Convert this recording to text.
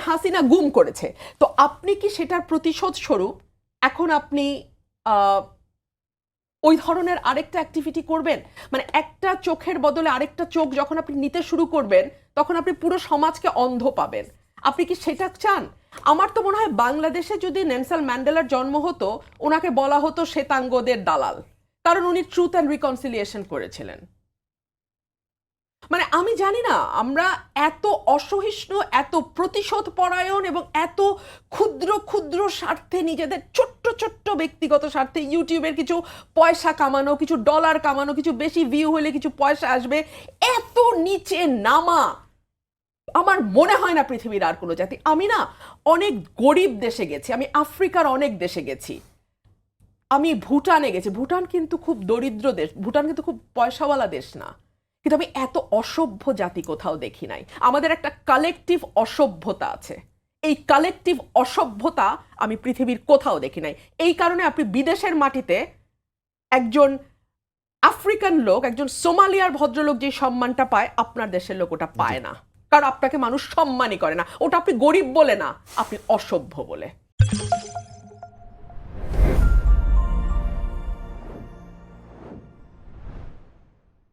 হাসিনা গুম করেছে, তো আপনি কি সেটার প্রতিশোধ স্বরূপ এখন আপনি ওই ধরনের আরেকটা অ্যাক্টিভিটি করবেন? মানে একটা চোখের বদলে আরেকটা চোখ যখন আপনি নিতে শুরু করবেন, তখন আপনি পুরো সমাজকে অন্ধ পাবেন। আপনি কি সেটা চান? আমার তো মনে হয় বাংলাদেশে যদি নেলসন ম্যান্ডেলার জন্ম হতো, ওনাকে বলা হতো শ্বেতাঙ্গদের দালাল, কারণ উনি ট্রুথ অ্যান্ড রিকনসিলিয়েশন করেছিলেন। মানে আমি জানি না, আমরা এত অসহিষ্ণু, এত প্রতিশোধ পরায়ণ এবং এত ক্ষুদ্র ক্ষুদ্র স্বার্থে, নিজেদের ছোট্ট ছোট্ট ব্যক্তিগত স্বার্থে, ইউটিউবের কিছু পয়সা কামানো, কিছু ডলার কামানো, কিছু বেশি ভিউ হলে কিছু পয়সা আসবে, এত নিচে নামা আমার মনে হয় না পৃথিবীর আর কোনো জাতি। আমি না অনেক গরিব দেশে গেছি, আমি আফ্রিকার অনেক দেশে গেছি, আমি ভুটানে গেছি, ভুটান কিন্তু খুব দরিদ্র দেশ, ভুটান কিন্তু খুব পয়সাওয়ালা দেশ না, কিন্তু আমি এত অসভ্য জাতি কোথাও দেখি নাই। আমাদের একটা কালেকটিভ অসভ্যতা আছে, এই কালেকটিভ অসভ্যতা আমি পৃথিবীর কোথাও দেখি নাই। এই কারণে আপনি বিদেশের মাটিতে একজন আফ্রিকান লোক, একজন সোমালিয়ার ভদ্রলোক যে সম্মানটা পায়, আপনার দেশের লোক ওটা পায় না, কারণ আপনাকে মানুষ সম্মানই করে না। ওটা আপনি গরিব বলে না, আপনি অসভ্য বলে।